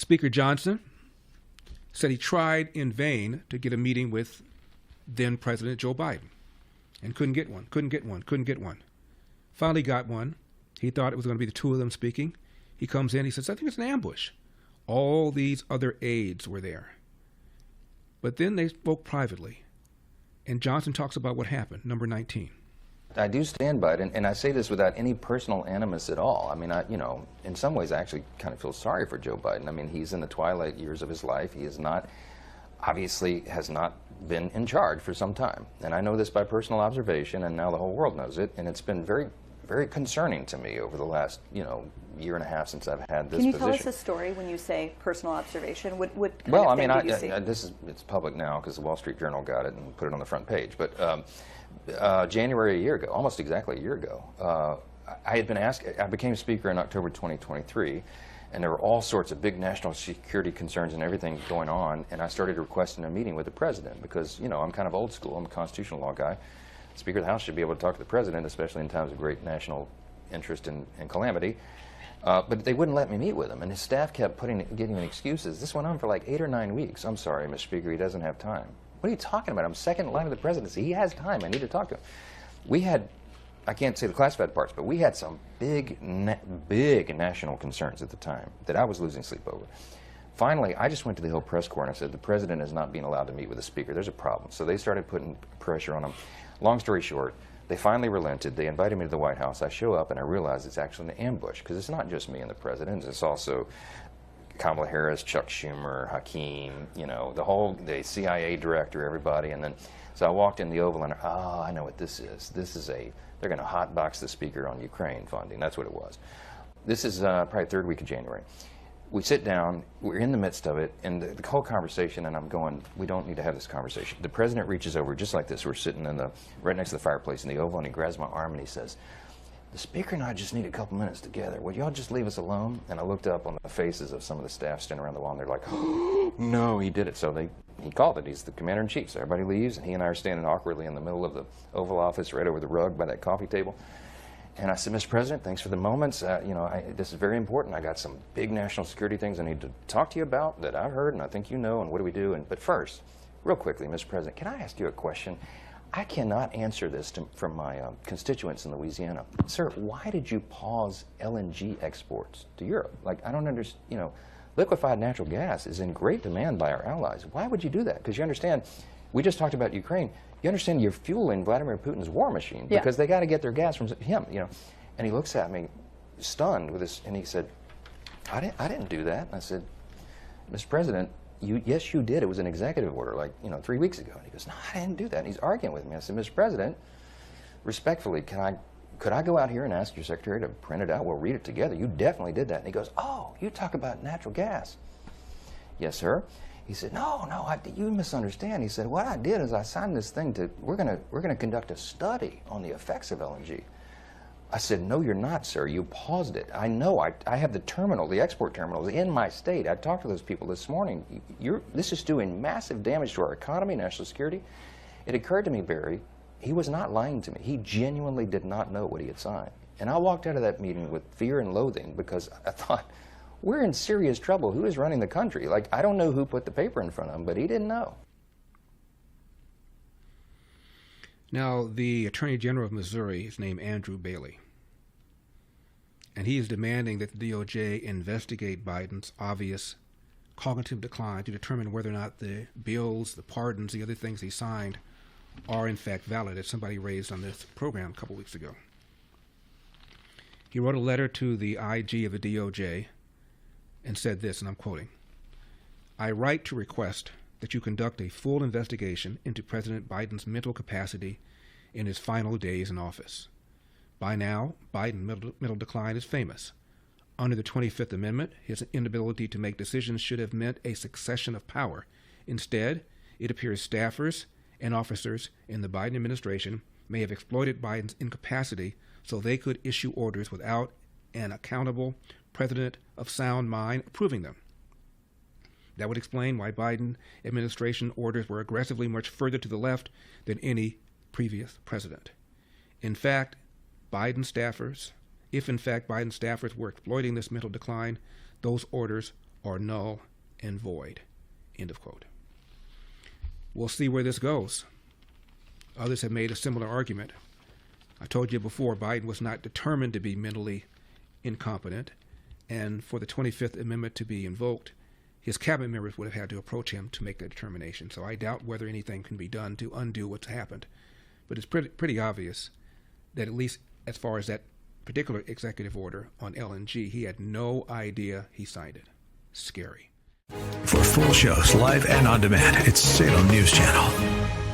Speaker Johnson said he tried in vain to get a meeting with then President Joe Biden and couldn't get one. Finally got one. He thought it was going to be the two of them speaking. He comes in, he says, I think it's an ambush. All these other aides were there. But then they spoke privately. And Johnson talks about what happened, number 19. I do stand by it, and I say this without any personal animus at all. I mean, in some ways, I actually kind of feel sorry for Joe Biden. I mean, he's in the twilight years of his life. He is not, obviously, has not been in charge for some time. And I know this by personal observation, and now the whole world knows it. And it's been very, very concerning to me over the last, year and a half since I've had this position. Can you tell us a story when you say personal observation? What kind well, of thing I mean, did you see? it's public now because the Wall Street Journal got it and put it on the front page. But January a year ago, almost exactly a year ago, I had been asked, I became Speaker in October 2023, and there were all sorts of big national security concerns and everything going on, and I started requesting a meeting with the President because, I'm kind of old school. I'm a constitutional law guy. The Speaker of the House should be able to talk to the President, especially in times of great national interest and calamity. But they wouldn't let me meet with him, and his staff kept giving me excuses. This went on for like 8 or 9 weeks. I'm sorry, Mr. Speaker, he doesn't have time. What are you talking about? I'm second in line of the presidency. He has time. I need to talk to him. We had, I can't say the classified parts, but we had some big national concerns at the time that I was losing sleep over. Finally, I just went to the Hill Press Corps and I said, the President is not being allowed to meet with the Speaker. There's a problem. So they started putting pressure on him. Long story short, they finally relented. They invited me to the White House. I show up and I realize it's actually an ambush because it's not just me and the President. It's also Kamala Harris, Chuck Schumer, Hakeem, the CIA director, everybody. And then, so I walked in the Oval and, I know what this is. They're going to hotbox the Speaker on Ukraine funding. That's what it was. This is probably the third week of January. We sit down, we're in the midst of it, and the whole conversation, and I'm going, we don't need to have this conversation. The President reaches over just like this. We're sitting right next to the fireplace in the Oval, and he grabs my arm and he says, the Speaker and I just need a couple minutes together. Would y'all just leave us alone? And I looked up on the faces of some of the staff standing around the wall, and they're like, oh, no, he did it. So he called it. He's the Commander-in-Chief. So everybody leaves, and he and I are standing awkwardly in the middle of the Oval Office right over the rug by that coffee table. And I said, Mr. President, thanks for the moments. This is very important. I got some big national security things I need to talk to you about that I've heard, and I think you know, and what do we do? But first, real quickly, Mr. President, can I ask you a question? I cannot answer this from my constituents in Louisiana. Sir, why did you pause LNG exports to Europe? Like, I don't understand, liquefied natural gas is in great demand by our allies. Why would you do that? Because you understand, we just talked about Ukraine. You understand you're fueling Vladimir Putin's war machine because they got to get their gas from him, And he looks at me, stunned with this, and he said, I didn't do that. And I said, Mr. President, yes, you did. It was an executive order, 3 weeks ago. And he goes, no, I didn't do that. And he's arguing with me. I said, Mr. President, respectfully, could I go out here and ask your secretary to print it out? We'll read it together. You definitely did that. And he goes, oh, you talk about natural gas. Yes, sir. He said, no, you misunderstand. He said, what I did is I signed this thing we're gonna conduct a study on the effects of LNG. I said, no, you're not, sir. You paused it. I know. I have the export terminals in my state. I talked to those people this morning. This is doing massive damage to our economy, national security. It occurred to me, Barry, he was not lying to me. He genuinely did not know what he had signed. And I walked out of that meeting with fear and loathing because I thought, we're in serious trouble. Who is running the country? I don't know who put the paper in front of him, but he didn't know. Now, the Attorney General of Missouri is named Andrew Bailey, and he is demanding that the DOJ investigate Biden's obvious cognitive decline to determine whether or not the bills, the pardons, the other things he signed are in fact valid, as somebody raised on this program a couple weeks ago. He wrote a letter to the IG of the DOJ and said this, and I'm quoting, I write to request that you conduct a full investigation into President Biden's mental capacity in his final days in office. By now, Biden's mental decline is famous. Under the 25th Amendment, his inability to make decisions should have meant a succession of power. Instead, it appears staffers and officers in the Biden administration may have exploited Biden's incapacity so they could issue orders without an accountable president of sound mind approving them. That would explain why Biden administration orders were aggressively much further to the left than any previous president. In fact, if Biden staffers were exploiting this mental decline, those orders are null and void, end of quote. We'll see where this goes. Others have made a similar argument. I told you before, Biden was not determined to be mentally incompetent, and for the 25th Amendment to be invoked, his cabinet members would have had to approach him to make that determination. So I doubt whether anything can be done to undo what's happened. But it's pretty obvious that, at least as far as that particular executive order on LNG, he had no idea he signed it. Scary. For full shows, live and on demand, it's Salem News Channel.